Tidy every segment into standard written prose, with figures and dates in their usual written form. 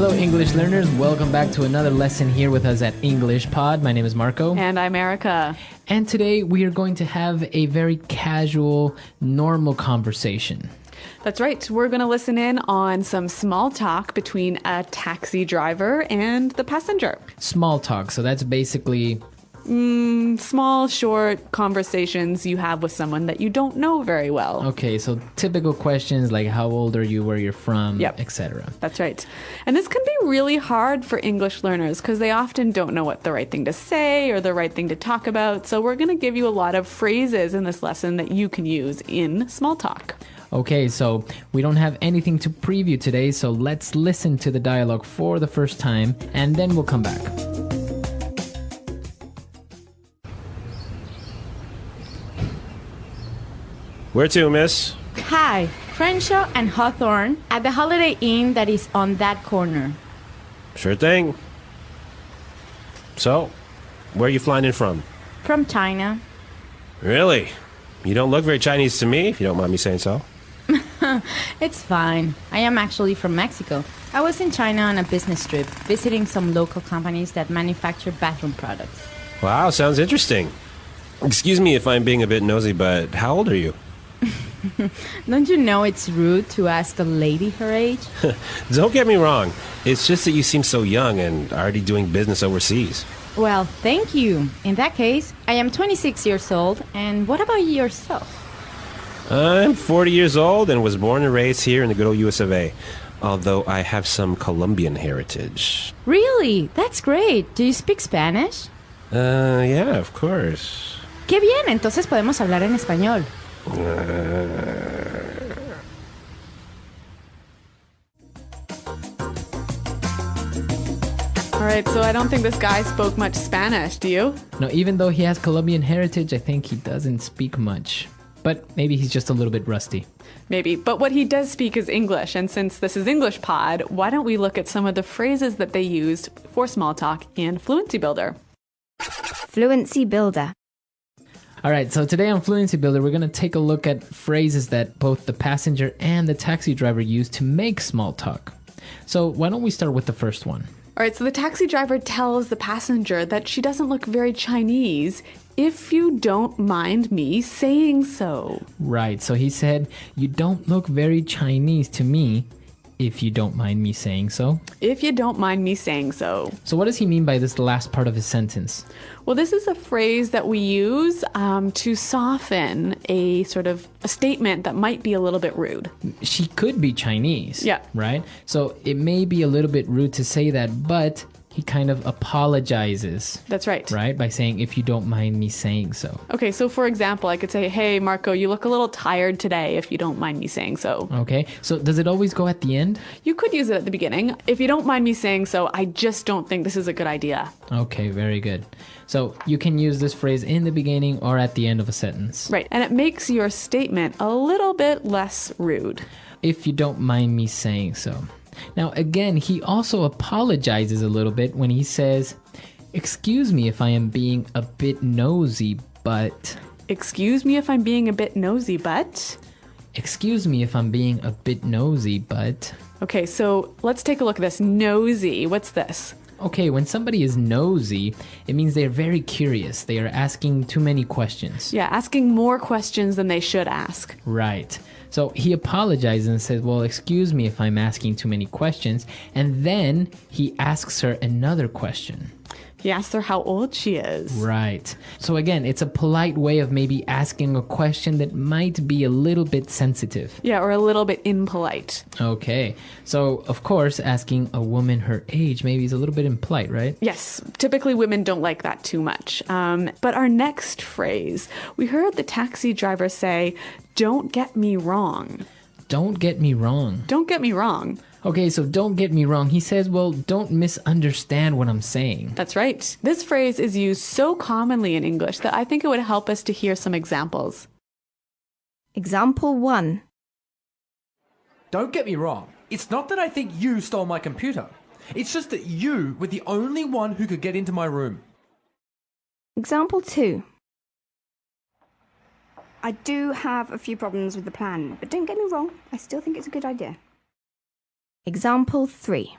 Hello, English learners. Welcome back to another lesson here with us at EnglishPod. My name is Marco. And I'm Erica. And today we are going to have a very casual, normal conversation. That's right. We're going to listen in on some small talk between a taxi driver and the passenger. Small talk. So that's basically... small, short conversations you have with someone that you don't know very well. Okay, so typical questions like how old are you, where you're from, etc. That's right. And this can be really hard for English learners because they often don't know what the right thing to say or the right thing to talk about. So we're going to give you a lot of phrases in this lesson that you can use in small talk. Okay, so we don't have anything to preview today, so let's listen to the dialogue for the first time and then we'll come back. Where to, miss? Hi, Crenshaw and Hawthorne at the Holiday Inn that is on that corner. Sure thing. So, where are you flying in from? From China. Really? You don't look very Chinese to me, if you don't mind me saying so. It's fine. I am actually from Mexico. I was in China on a business trip, visiting some local companies that manufacture bathroom products. Wow, sounds interesting. Excuse me if I'm being a bit nosy, but how old are you? Don't you know it's rude to ask a lady her age? Don't get me wrong. It's just that you seem so young and already doing business overseas. Well, thank you. In that case, I am 26 years old. And what about yourself? I'm 40 years old and was born and raised here in the good old US of A. Although I have some Colombian heritage. Really? That's great. Do you speak Spanish? Yeah, of course. Qué bien, entonces podemos hablar en español. All right, so I don't think this guy spoke much Spanish, do you? No, even though he has Colombian heritage, I think he doesn't speak much. But maybe he's just a little bit rusty. Maybe, but what he does speak is English, and since this is English Pod, why don't we look at some of the phrases that they used for small talk in Fluency Builder? Fluency Builder. All right, so today on Fluency Builder, we're going to take a look at phrases that both the passenger and the taxi driver use to make small talk. So why don't we start with the first one? All right, so the taxi driver tells the passenger that she doesn't look very Chinese, if you don't mind me saying so. Right, so he said, you don't look very Chinese to me, if you don't mind me saying so. If you don't mind me saying so. So what does he mean by this last part of his sentence? Well, this is a phrase that we use to soften a sort of a statement that might be a little bit rude. She could be Chinese. Yeah. Right? So it may be a little bit rude to say that, but he kind of apologizes. That's right. Right? By saying, if you don't mind me saying so. Okay, so for example, I could say, hey, Marco, you look a little tired today, if you don't mind me saying so. Okay, so does it always go at the end? You could use it at the beginning. If you don't mind me saying so, I just don't think this is a good idea. Okay, very good. So you can use this phrase in the beginning or at the end of a sentence. Right, and it makes your statement a little bit less rude. If you don't mind me saying so. Now, again, he also apologizes a little bit when he says, excuse me if I am being a bit nosy, but... Excuse me if I'm being a bit nosy, but... Excuse me if I'm being a bit nosy, but... Okay, so let's take a look at this. Nosy, what's this? Okay, when somebody is nosy, it means they're very curious. They are asking too many questions. Yeah, asking more questions than they should ask. Right. So he apologizes and says, well, excuse me if I'm asking too many questions. And then he asks her another question. He asks her how old she is. Right. So again, it's a polite way of maybe asking a question that might be a little bit sensitive. Yeah, or a little bit impolite. Okay. So, of course, asking a woman her age maybe is a little bit impolite, right? Yes. Typically, women don't like that too much. But our next phrase, we heard the taxi driver say, don't get me wrong. Don't get me wrong. Don't get me wrong. Okay, so don't get me wrong. He says, well, don't misunderstand what I'm saying. That's right. This phrase is used so commonly in English that I think it would help us to hear some examples. Example 1. Don't get me wrong. It's not that I think you stole my computer. It's just that you were the only one who could get into my room. Example 2. I do have a few problems with the plan, but don't get me wrong, I still think it's a good idea. Example 3.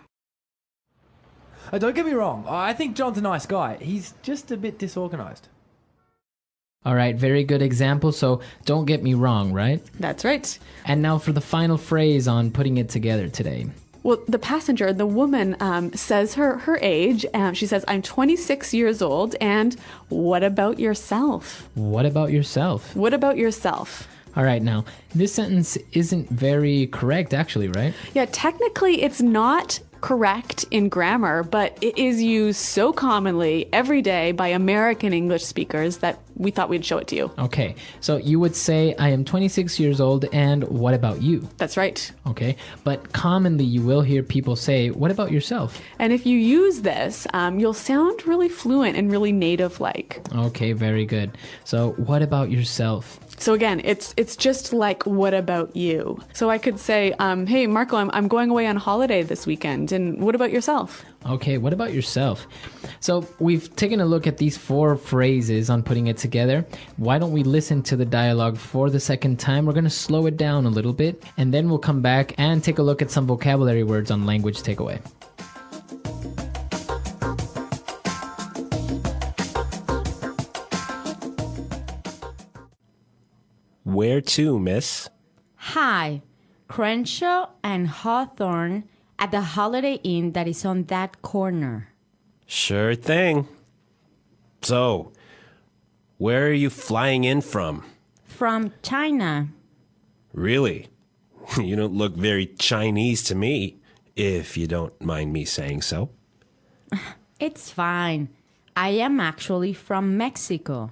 Don't get me wrong. I think John's a nice guy. He's just a bit disorganized. All right, very good example. So don't get me wrong, right? That's right. And now for the final phrase on putting it together today. Well, the passenger, the woman, says her age. She says, I'm 26 years old. And what about yourself? What about yourself? What about yourself? All right, now, this sentence isn't very correct, actually, right? Yeah, technically it's not correct in grammar, but it is used so commonly every day by American English speakers that we thought we'd show it to you. Okay, so you would say, I am 26 years old, and what about you? That's right. Okay, but commonly you will hear people say, what about yourself? And if you use this, you'll sound really fluent and really native-like. Okay, very good. So what about yourself? So again, it's just like, what about you? So I could say, hey, Marco, I'm going away on holiday this weekend. And what about yourself? Okay, what about yourself? So we've taken a look at these 4 phrases on putting it together. Why don't we listen to the dialogue for the second time? We're going to slow it down a little bit, and then we'll come back and take a look at some vocabulary words on Language Takeaway. Where to, miss? Hi, Crenshaw and Hawthorne at the Holiday Inn that is on that corner. Sure thing. So, where are you flying in from? From China. Really? You don't look very Chinese to me, if you don't mind me saying so. It's fine. I am actually from Mexico.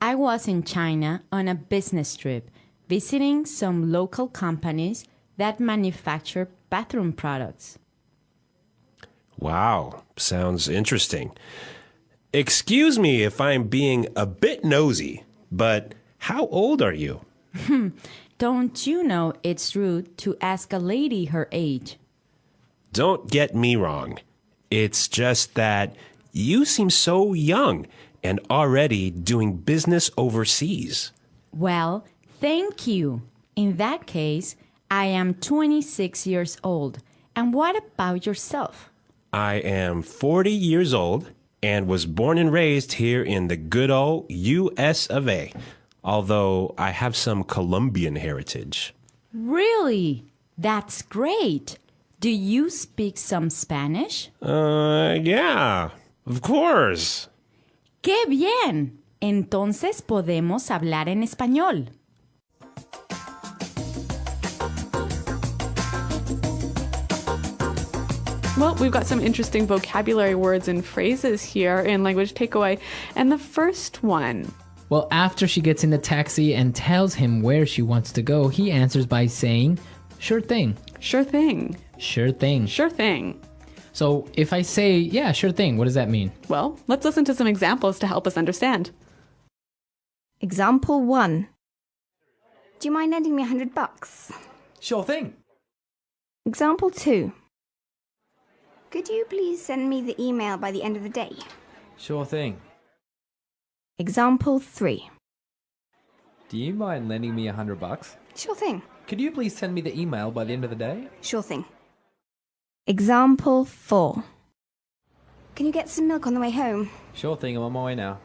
I was in China on a business trip, visiting some local companies that manufacture bathroom products. Wow, sounds interesting. Excuse me if I'm being a bit nosy, but how old are you? Don't you know it's rude to ask a lady her age? Don't get me wrong. It's just that you seem so young and already doing business overseas. Well, thank you. In that case, I am 26 years old. And what about yourself? I am 40 years old and was born and raised here in the good old US of A, although I have some Colombian heritage. Really? That's great. Do you speak some Spanish? Yeah, of course. ¡Qué bien! Entonces podemos hablar en español. Well, we've got some interesting vocabulary words and phrases here in Language Takeaway. And the first one. Well, after she gets in the taxi and tells him where she wants to go, he answers by saying, sure thing. Sure thing. Sure thing. Sure thing. So if I say, yeah, sure thing, what does that mean? Well, let's listen to some examples to help us understand. Example 1. Do you mind lending me $100? Sure thing. Example 2. Could you please send me the email by the end of the day? Sure thing. Example 3. Do you mind lending me $100? Sure thing. Could you please send me the email by the end of the day? Sure thing. Example 4. Can you get some milk on the way home? Sure thing, I'm on my way now.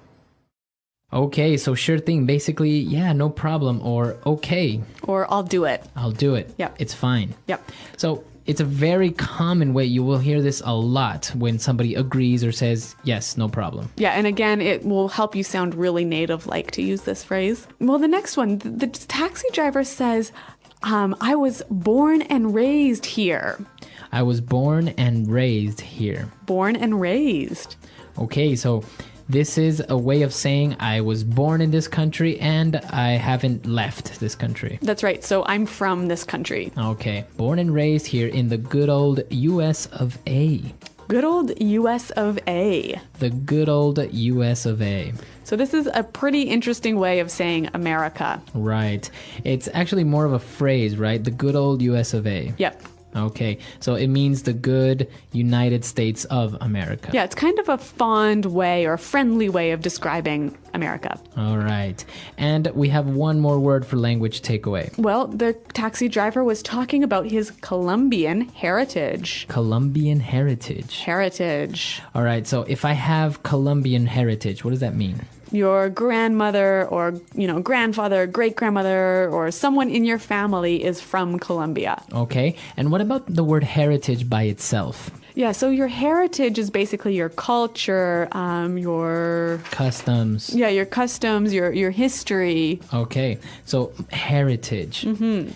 Okay, so sure thing, basically, yeah, no problem, or okay, Or I'll do it. I'll do it. Yep. It's fine. Yep. So it's a very common way. You will hear this a lot when somebody agrees or says, yes, no problem. Yeah, and again, it will help you sound really native-like to use this phrase. Well, the next one, the taxi driver says, I was born and raised here. I was born and raised here. Born and raised. Okay, so this is a way of saying I was born in this country and I haven't left this country. That's right. So I'm from this country. Okay, born and raised here in the good old US of A. Good old US of A. The good old US of A. So this is a pretty interesting way of saying America. Right. It's actually more of a phrase, right? The good old US of A. Yep. Okay, so it means the good United States of America. Yeah, it's kind of a fond way or friendly way of describing America. All right. And we have one more word for language takeaway. Well, the taxi driver was talking about his Colombian heritage. Colombian heritage. Heritage. All right, so if I have Colombian heritage, what does that mean? Your grandmother or, grandfather, great-grandmother, or someone in your family is from Colombia. Okay, and what about the word heritage by itself? Yeah, so your heritage is basically your culture, your Customs. Yeah, your customs, your history. Okay, so heritage.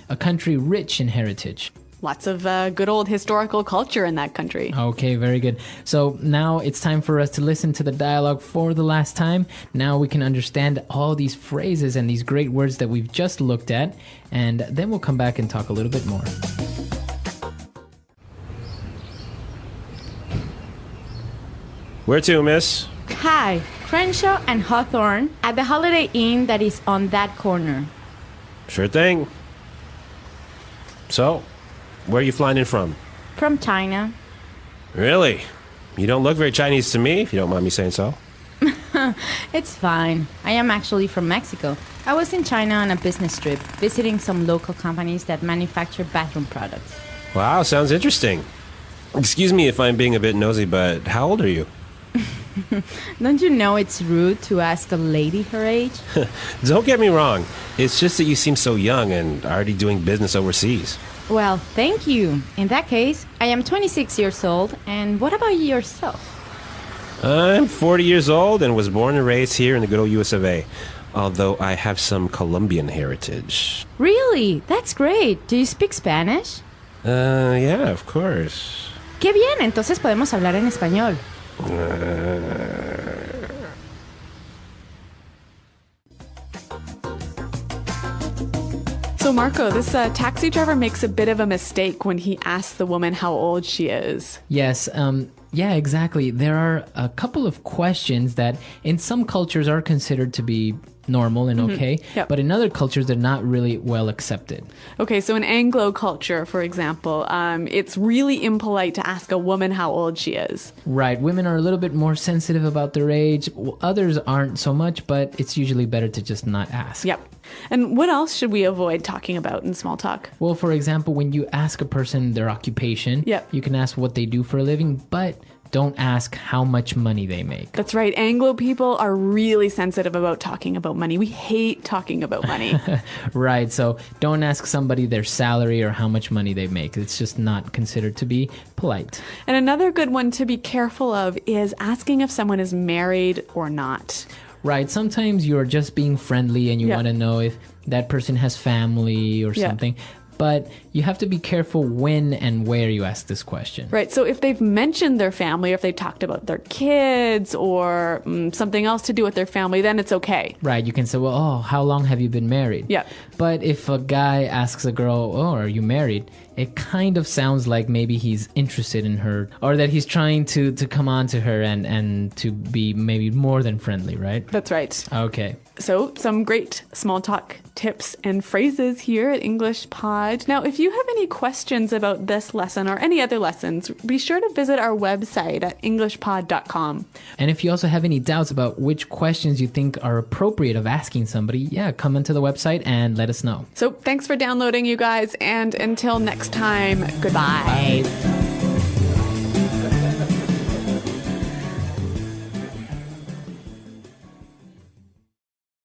A country rich in heritage. Lots of good old historical culture in that country. Okay, very good. So now it's time for us to listen to the dialogue for the last time. Now we can understand all these phrases and these great words that we've just looked at, and then we'll come back and talk a little bit more. Where to, miss? Hi, Crenshaw and Hawthorne at the Holiday Inn that is on that corner. Sure thing. So, where are you flying in from? From China. Really? You don't look very Chinese to me, if you don't mind me saying so. It's fine. I am actually from Mexico. I was in China on a business trip, visiting some local companies that manufacture bathroom products. Wow, sounds interesting. Excuse me if I'm being a bit nosy, but how old are you? Don't you know it's rude to ask a lady her age? Don't get me wrong. It's just that you seem so young and already doing business overseas. Well, thank you. In that case, I am 26 years old, and what about yourself? I'm 40 years old and was born and raised here in the good old US of A, although I have some Colombian heritage. Really? That's great. Do you speak Spanish? Yeah, of course. Qué bien, entonces podemos hablar en español. So, Marco, this taxi driver makes a bit of a mistake when he asks the woman how old she is. Yes, yeah, exactly. There are a couple of questions that in some cultures are considered to be normal and okay, Yep. but in other cultures they're not really well accepted. Okay, so in Anglo culture, for example, it's really impolite to ask a woman how old she is. Right, women are a little bit more sensitive about their age. Others aren't so much, but it's usually better to just not ask. Yep. And what else should we avoid talking about in small talk? Well, for example, when you ask a person their occupation, Yep. you can ask what they do for a living, but don't ask how much money they make. That's right. Anglo people are really sensitive about talking about money. We hate talking about money. Right, so don't ask somebody their salary or how much money they make. It's just not considered to be polite. And another good one to be careful of is asking if someone is married or not. Right, sometimes you're just being friendly and you Yeah. want to know if that person has family or Yeah. something. But you have to be careful when and where you ask this question. Right. So if they've mentioned their family, or if they talked about their kids or something else to do with their family, then it's okay. Right, you can say, well, oh, how long have you been married? Yeah. But if a guy asks a girl, oh, are you married? It kind of sounds like maybe he's interested in her or that he's trying to come on to her and to be maybe more than friendly, right? That's right. Okay. So some great small talk tips and phrases here at English Pod. Now, if you have any questions about this lesson or any other lessons, be sure to visit our website at EnglishPod.com. And if you also have any doubts about which questions you think are appropriate of asking somebody, yeah, come into the website and let us know. So thanks for downloading, you guys, and until next time, goodbye. Bye.